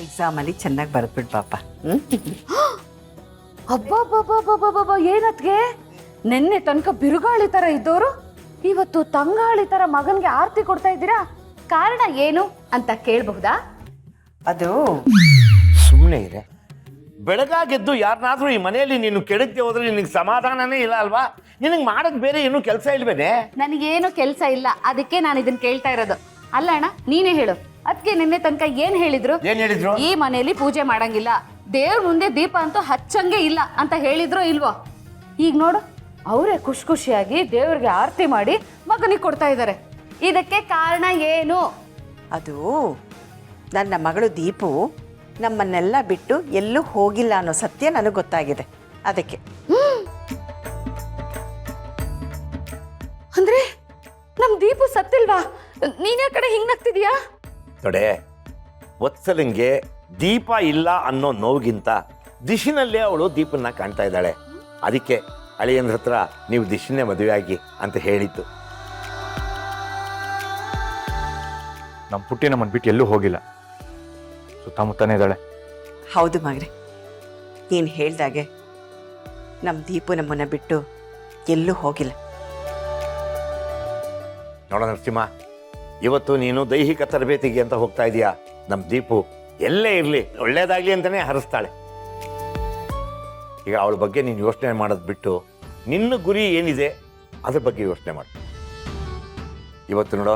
ಎಕ್ಸಾಮಲ್ಲಿ ಚೆನ್ನಾಗಿ ಬರೆದ್ಬಿಟ್ಟು ಪಾಪ. ಅಬ್ಬಬ್ಬಬ್ಬಬ್ಬಬ್ಬಬ್ಬ ಏನತ್ಗೆ ನೆನ್ನೆ ತನಕ ಬಿರುಗಾಳಿ ತರ ಇದ್ದವರು ಇವತ್ತು ತಂಗಾಳಿ ತರ ಮಗನ್ಗೆ ಆರತಿ ಕೊಡ್ತಾ ಇದ್ದೀರಾ? ಕಾರಣ ಏನು ಅಂತ ಕೇಳಬಹುದಾ? ಅದು ಸುಮ್ಮನೆ ಇದೆ. ಬೆಳಗಾಗೆದ್ದು ಯಾರನ್ನಾದ್ರೂ ಈ ಮನೆಯಲ್ಲಿ ನೀನು ಕೆಡಕ್ಕೆ ಹೋದ್ರೆ ನಿನಗೆ ಸಮಾಧಾನನೇ ಇಲ್ಲ ಅಲ್ವಾ? ನಿನಗೆ ಮಾಡೋದು ಬೇರೆ ಏನೂ ಕೆಲಸ ಇಲ್ವೇನೆ? ನನಗೇನು ಕೆಲಸ ಇಲ್ಲ, ಅದಕ್ಕೆ ನಾನು ಇದನ್ನ ಕೇಳ್ತಾ ಇರೋದು. ಅಲ್ಲ ಅಣ್ಣ, ನೀನೇ ಹೇಳು. ಅದಕ್ಕೆ ನಿನ್ನೆ ತನಕ ಏನ್ ಹೇಳಿದ್ರು? ಈ ಮನೆಯಲ್ಲಿ ಪೂಜೆ ಮಾಡಂಗಿಲ್ಲ, ದೇವ್ರ ಮುಂದೆ ದೀಪ ಅಂತೂ ಹಚ್ಚಂಗೆ ಇಲ್ಲ ಅಂತ ಹೇಳಿದ್ರು ಇಲ್ವೋ? ಈಗ ನೋಡು, ಅವರೇ ಖುಷಿ ಖುಷಿಯಾಗಿ ದೇವ್ರಿಗೆ ಆರತಿ ಮಾಡಿ ಮಗನಿಗೆ ಕೊಡ್ತಾ ಇದ್ದಾರೆ. ಇದಕ್ಕೆ ಕಾರಣ ಏನು? ಅದು ನನ್ನ ಮಗಳು ದೀಪು ನಮ್ಮನ್ನೆಲ್ಲ ಬಿಟ್ಟು ಎಲ್ಲೂ ಹೋಗಿಲ್ಲ ಅನ್ನೋ ಸತ್ಯ ನನಗೆ ಗೊತ್ತಾಗಿದೆ. ಅದಕ್ಕೆ. ಅಂದ್ರೆ ನಮ್ ದೀಪು ಸತ್ತಿಲ್ವಾ? ನೀನೇ ಕಡೆ ಹಿಂಗ್ ನಗ್ತಿದ್ಯಾ? ತೊಡೆ, ವತ್ಸಲಿಂಗೆ ದೀಪ ಇಲ್ಲ ಅನ್ನೋ ನೋವಿಗಿಂತ ದಿಶಿನಲ್ಲೇ ಅವಳು ದೀಪನ್ನ ಕಾಣ್ತಾ ಇದ್ದಾಳೆ. ಅದಕ್ಕೆ ಅಳಿಯಂದ್ರ ಹತ್ರ ನೀವು ದಿಶಿನೇ ಮದುವೆ ಆಗಿ ಅಂತ ಹೇಳಿದ್ದು. ನಮ್ಮ ಪುಟ್ಟಿ ನಮ್ಮನ್ನು ಬಿಟ್ಟು ಎಲ್ಲೂ ಹೋಗಿಲ್ಲ, ಸುತ್ತಮುತ್ತನೇ ಇದ್ದಾಳೆ. ಹೌದು ಮಗನೇ, ನೀನು ಹೇಳ್ದಾಗೆ ನಮ್ಮ ದೀಪು ನಮ್ಮನ್ನು ಬಿಟ್ಟು ಎಲ್ಲೂ ಹೋಗಿಲ್ಲ. ನೋಡ ನರಸಿಂಹ, ಇವತ್ತು ನೀನು ದೈಹಿಕ ತರಬೇತಿಗೆ ಅಂತ ಹೋಗ್ತಾ ಇದೀಯಾ. ನಮ್ಮ ದೀಪು ಎಲ್ಲೇ ಇರಲಿ ಒಳ್ಳೇದಾಗ್ಲಿ ಅಂತಲೇ ಹರಿಸ್ತಾಳೆ. ಈಗ ಅವಳ ಬಗ್ಗೆ ನೀನು ಯೋಚನೆ ಮಾಡೋದು ಬಿಟ್ಟು ನಿನ್ನ ಗುರಿ ಏನಿದೆ ಅದ್ರ ಬಗ್ಗೆ ಯೋಚನೆ ಮಾಡು. ಇವತ್ತು ನೋಡೋ,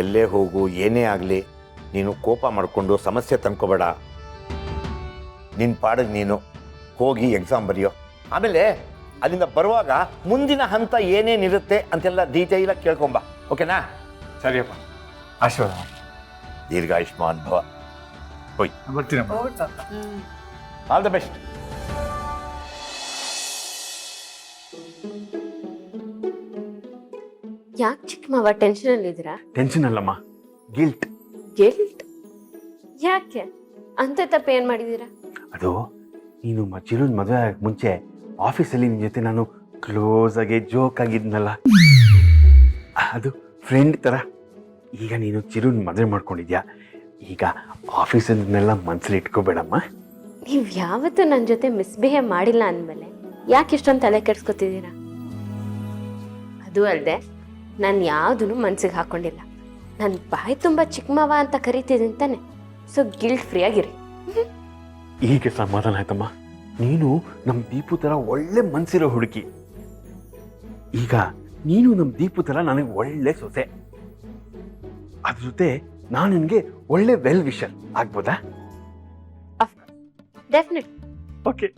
ಎಲ್ಲೇ ಹೋಗು ಏನೇ ಆಗಲಿ ನೀನು ಕೋಪ ಮಾಡಿಕೊಂಡು ಸಮಸ್ಯೆ ತಂದ್ಕೋಬೇಡ. ನಿನ್ನ ಪಾಡಿಗೆ ನೀನು ಹೋಗಿ ಎಕ್ಸಾಮ್ ಬರೆಯೋ. ಆಮೇಲೆ ಅಲ್ಲಿಂದ ಬರುವಾಗ ಮುಂದಿನ ಹಂತ ಏನೇನಿರುತ್ತೆ ಅಂತೆಲ್ಲ ಡೀಟೇಲಾಗಿ ಕೇಳ್ಕೊಂಬ. ಓಕೆನಾ? ಸರಿಯಪ್ಪ, ಆಶೀರ್ವಾದ. ದೀರ್ಘಾಯುಷ್ಮಾನ್ ಭವ. ಹೋಯ್, ಬರ್ತೀನಮ್ಮ. All the best. ಯಾಕೆ ಚಿಕ್ಕ ಮಾವ ಟೆನ್ಷನ್ ಅಲ್ಲಿ ಇದ್ದೀರಾ? ಟೆನ್ಷನ್ ಅಲ್ಲಮ್ಮ, ಗಿಲ್ಟ್. ಗಿಲ್ಟ್? ಯಾಕೆ? ಅಂತ ತಪ್ಪು ಏನ್ ಮಾಡಿದೀರಾ? ಅದು ನೀನು ಚಿರುನ್ ಮದುವೆ ಆಗಕ್ಕೆ ಮುಂಚೆ ಆಫೀಸಲ್ಲಿ ನಿನ್ನ ಜೊತೆ ನಾನು ಕ್ಲೋಸ್ ಆಗಿ ಜೋಕ್ ಆಗಿದ್ನಲ್ಲ, ಅದು ಫ್ರೆಂಡ್ ಥರ. ಈಗ ನೀನು ಚಿರುನ್ ಮದುವೆ ಮಾಡ್ಕೊಂಡಿದ್ಯಾ, ಈಗ ಆಫೀಸನ್ನೆಲ್ಲ ಮನಸ್ಸಲ್ಲಿ ಇಟ್ಕೋಬೇಡಮ್ಮ. ನೀವು ಯಾವತ್ತೂ ನನ್ನ ಜೊತೆ ಮಿಸ್ಬಿಹೇವ್ ಮಾಡಿಲ್ಲ ಅಂದಮೇಲೆ ಯಾಕೆ ಇಷ್ಟೊಂದು ತಲೆ ಕೆಡಿಸ್ಕೊತಿದ್ದೀರಾ? ಅದು ಅಲ್ಲದೆ ನಾನು ಯಾವುದೂ ಮನ್ಸಿಗೆ ಹಾಕೊಂಡಿಲ್ಲ. ನನ್ನ ಬಾಯಿ ತುಂಬ ಚಿಕ್ಕ ಮಾವ ಅಂತ ಕರಿತಿದ್ದೀನಿ ತಾನೆ, ಸೊ ಗಿಲ್ಟ್ ಫ್ರೀ ಆಗಿರಿ. ಈಗ ಸಮಾಧಾನ ಆಯ್ತಮ್ಮ. ನೀನು ನಮ್ಮ ದೀಪು ಥರ ಒಳ್ಳೆ ಮನಸ್ಸಿರೋ ಹುಡುಗಿ. ಈಗ ನೀನು ನಮ್ಮ ದೀಪು ಥರ ನನಗೆ ಒಳ್ಳೆ ಸೊಸೆ. ಅದ್ರ ಜೊತೆ ನಾನು ನಿನಗೆ ಒಳ್ಳೆ ವೆಲ್ ವಿಷರ್ ಆಗ್ಬೋದಾ? Definite. Okay,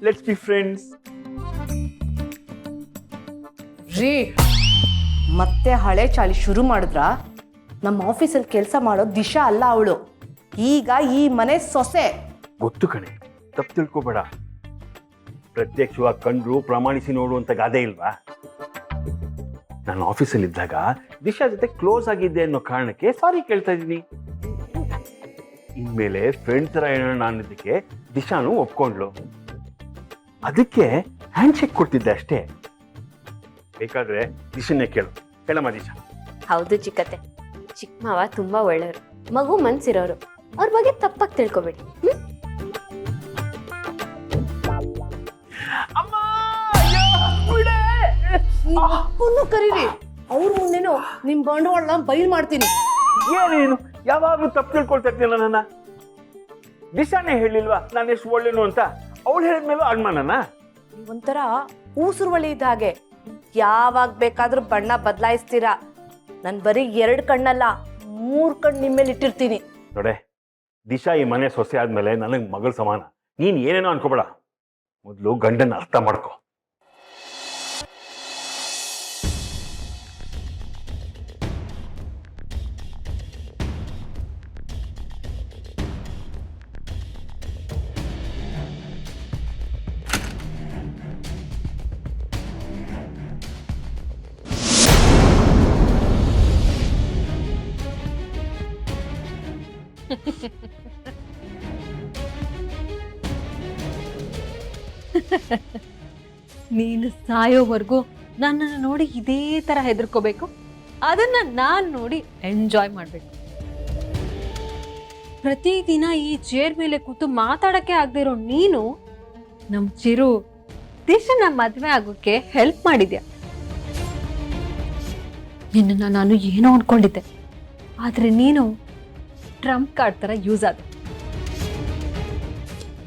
let's be friends. ರೀ, ಮತ್ತೆ ಹಳೆ ಚಾಳಿ ಶುರು ಮಾಡಿದ್ರ? ನಮ್ಮ ಆಫೀಸಲ್ಲಿ ಕೆಲಸ ಮಾಡೋ ದಿಶಾ ಅಲ್ಲ ಅವಳು, ಈಗ ಈ ಮನೆ ಸೊಸೆ. ಗೊತ್ತು ಕಣೆ, ತಪ್ಪು ತಿಳ್ಕೊಬೇಡ. ಪ್ರತ್ಯಕ್ಷವಾಗಿ ಕಂಡ್ರು ಪ್ರಮಾಣಿಸಿ ನೋಡುವಂತ ಗಾದೆ ಇಲ್ವಾ? ನಾನು ಆಫೀಸಲ್ಲಿ ಇದ್ದಾಗ ದಿಶಾ ಜೊತೆ ಕ್ಲೋಸ್ ಆಗಿದ್ದೆ ಅನ್ನೋ ಕಾರಣಕ್ಕೆ ಸಾರಿ ಕೇಳ್ತಾ ಇದ್ದೀನಿ. ಇನ್ಮೇಲೆ ಫ್ರೆಂಡ್ ತರ ಹೇಳೋಣ ಅನ್ನೋದಕ್ಕೆ ದಿಶಾನು ಒಪ್ಕೊಂಡ್ಲು. ಅದಕ್ಕೆ ಹ್ಯಾಂಡ್ ಶೇಕ್ ಕೊಡ್ತಿದ್ದೆ ಅಷ್ಟೇ. ಬೇಕಾದ್ರೆ ದಿಶನ್ನೇ ಹೇಳಮ್ಮ ದಿಶಾ. ಹೌದು ಚಿಕ್ಕತ್ತೆ, ಚಿಕ್ಕ ಮಾವ ತುಂಬಾ ಒಳ್ಳೆಯವರು, ಮಗು ಮನ್ಸಿರೋರು. ಅವ್ರ ಬಗ್ಗೆ ತಪ್ಪಾಗಿ ತಿಳ್ಕೊಬೇಡಿ. ಕರೀರಿ, ಅವ್ರ ಮುಂದೆನೋ ನಿಮ್ ಬಂಡವಾಳ ಬಯಲ್ ಮಾಡ್ತೀನಿ. ಏನೇನು ಯಾವಾಗ್ಲೂ ತಪ್ಪು ತಿಳ್ಕೊಳ್ತಾ ಇರ್ತೀಯಲ್ಲ ನನ್ನ? ದಿಶಾನೇ ಹೇಳಿಲ್ವಾ ನಾನು ಎಷ್ಟು ಒಳ್ಳೆನು ಅಂತ? ಅವಳು ಹೇಳಿದ್ಮೇಲೂ ಅನುಮಾನನ? ಒಂಥರ ಊಸುರುವಳಿ ಇದ್ದ ಹಾಗೆ, ಯಾವಾಗ ಬೇಕಾದ್ರೂ ಬಣ್ಣ ಬದಲಾಯಿಸ್ತೀರಾ. ನನ್ ಬರೀ 2 ಕಣ್ಣಲ್ಲ 3 ಕಣ್ಣು ನಿಮ್ಮೇಲೆ ಇಟ್ಟಿರ್ತೀನಿ. ನೋಡೆ, ದಿಶಾ ಈ ಮನೆ ಸೊಸೆ ಆದ್ಮೇಲೆ ನನಗೆ ಮಗಳ ಸಮಾನ. ನೀನ್ ಏನೇನೋ ಅನ್ಕೋಬೇಡ, ಮೊದಲು ಗಂಡನ ಅರ್ಥ ಮಾಡ್ಕೊ. ನೀನು ಸಾಯೋವರೆಗೂ ನನ್ನನ್ನು ನೋಡಿ ಇದೇ ತರ ಹೆದರ್ಕೋಬೇಕು, ಅದನ್ನ ನಾನ್ ನೋಡಿ ಎಂಜಾಯ್ ಮಾಡ್ಬೇಕು. ಪ್ರತಿದಿನ ಈ ಚೇರ್ ಮೇಲೆ ಕೂತು ಮಾತಾಡಕ್ಕೆ ಆಗದೆ ಇರೋ ನೀನು ನಮ್ ಚಿರು ದಿಶನ ಮದ್ವೆ ಆಗೋಕೆ ಹೆಲ್ಪ್ ಮಾಡಿದ್ಯಾ. ನಿನ್ನ ನಾನು ಏನೋ ಅನ್ಕೊಂಡಿದ್ದೆ, ಆದ್ರೆ ನೀನು ಟ್ರಂಪ್ ಕಾರ್ಡ್ ತರ ಯೂಸ್ ಆದ.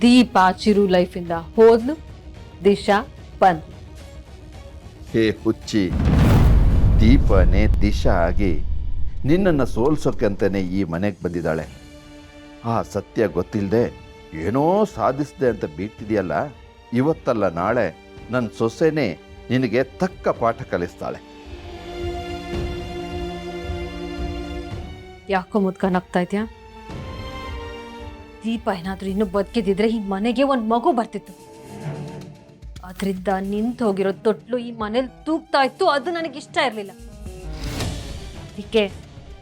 ದೀಪ ಚಿರು ಲೈಫಿಂದ ಹೋದ್ಲು, ದಿಶಾ ಬಂದ್ಲು. ಹೇ ಹುಚ್ಚಿ, ದೀಪನೇ ದಿಶಾ ಆಗಿ ನಿನ್ನನ್ನು ಸೋಲ್ಸೋಕೆ ಅಂತಾನೆ ಈ ಮನೆಗೆ ಬಂದಿದ್ದಾಳೆ. ಆ ಸತ್ಯ ಗೊತ್ತಿಲ್ಲದೆ ಏನೋ ಸಾಧಿಸಿದೆ ಅಂತ ಬೀಳ್ತಿದೆಯಲ್ಲ, ಇವತ್ತಲ್ಲ ನಾಳೆ ನನ್ನ ಸೊಸೆನೇ ನಿನಗೆ ತಕ್ಕ ಪಾಠ ಕಲಿಸ್ತಾಳೆ. ಯಾಕೋ ಮುದ್ಕನಾಗ್ತಾ ಇದ್ಯಾ? ದೀಪ ಏನಾದ್ರೂ ಇನ್ನು ಬದುಕಿದ್ರೆ ಈ ಮನೆಗೆ ಒಂದ್ ಮಗು ಬರ್ತಿತ್ತು. ಅದ್ರಿಂದ ನಿಂತು ಹೋಗಿರೋ ತೊಟ್ಲು ಈ ಮನೇಲಿ ತೂಗ್ತಾ ಇತ್ತು. ಅದು ನನಗೆ ಇಷ್ಟ ಇರ್ಲಿಲ್ಲ. ಅದಕ್ಕೆ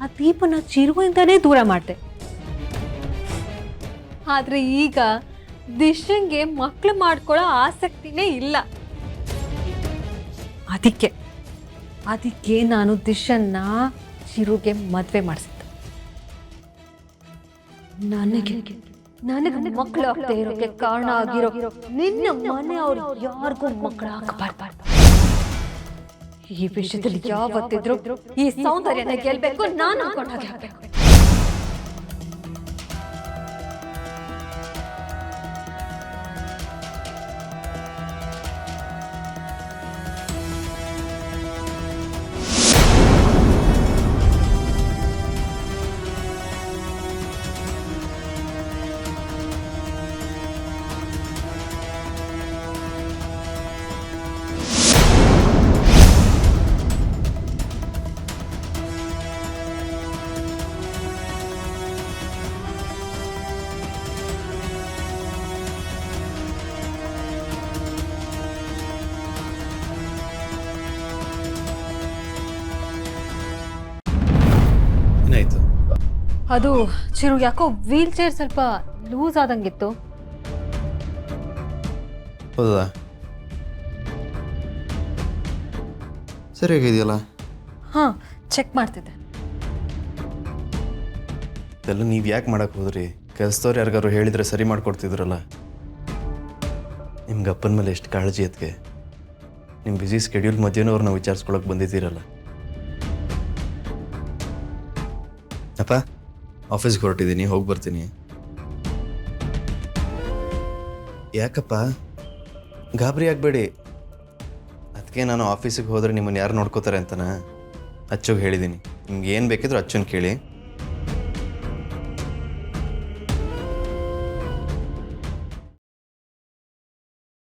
ಆ ದೀಪನ ಚಿರುವಿಂದಾನೇ ದೂರ ಮಾಡ್ದೆ. ಆದ್ರೆ ಈಗ ದಿಶಂಗೆ ಮಕ್ಳು ಮಾಡ್ಕೊಳ್ಳೋ ಆಸಕ್ತಿನೇ ಇಲ್ಲ. ಅದಕ್ಕೆ ನಾನು ದಿಶನ್ನ ಚಿರುಗೆ ಮದ್ವೆ ಮಾಡಿಸಿದ್ದೆ. ನನಗೆ ಮಕ್ಕಳು ಆಗ್ತಾ ಇರೋಕೆ ಕಾರಣ ಆಗಿರೋ ನಿನ್ನ ಮನೆಯವ್ರು ಯಾರಿಗೂ ಮಕ್ಕಳು ಆಗಬಾರ್ದು. ಈ ವಿಷಯದಲ್ಲಿ ಯಾವತ್ತಿದ್ರು ಈ ಸೌಂದರ್ಯನ ಗೆಲ್ಬೇಕು, ನಾನು ಅನ್ಕೊಂಡ ಹಾಗೆ ಆಗ್ಬೇಕು. ಅದು ಚಿರು ಯಾಕೋ ವೀಲ್ ಚೇರ್ ಸ್ವಲ್ಪ ಲೂಸ್ ಆದಂಗಿತ್ತು. ಹೌದಾ? ಸರಿಯಾಗಿದೆಯಲ್ಲ? ಹಾ, ಚೆಕ್ ಮಾಡ್ತಿದ್ದೆ. ಎಲ್ಲ ನೀವು ಯಾಕೆ ಮಾಡಕ್ಕೆ ಹೋದ್ರಿ? ಕೆಲಸದವ್ರು ಯಾರಿಗಾರು ಹೇಳಿದರೆ ಸರಿ ಮಾಡಿಕೊಡ್ತಿದ್ರಲ್ಲ. ನಿಮ್ಗೆ ಅಪ್ಪನ ಮೇಲೆ ಎಷ್ಟು ಕಾಳಜಿ ಅದಕ್ಕೆ. ನಿಮ್ಮ ಬ್ಯುಸಿ ಸ್ಕೆಡ್ಯೂಲ್ ಮಧ್ಯೆನೂ ಅವ್ರನ್ನ ವಿಚಾರಿಸ್ಕೊಳಕ್ಕೆ ಬಂದಿದ್ದೀರಲ್ಲ. ಅಪ್ಪ, ಆಫೀಸ್ಗೆ ಹೊರಟಿದ್ದೀನಿ, ಹೋಗಿ ಬರ್ತೀನಿ. ಯಾಕಪ್ಪ ಗಾಬರಿ ಆಗಬೇಡಿ. ಅದಕ್ಕೆ ನಾನು ಆಫೀಸಿಗೆ ಹೋದರೆ ನಿಮ್ಮನ್ನು ಯಾರು ನೋಡ್ಕೋತಾರೆ ಅಂತನಾ ಅಚ್ಚುಗೆ ಹೇಳಿದ್ದೀನಿ. ನಿಮ್ಗೆ ಏನು ಬೇಕಿದ್ರು ಅಚ್ಚನ್ನು ಕೇಳಿ.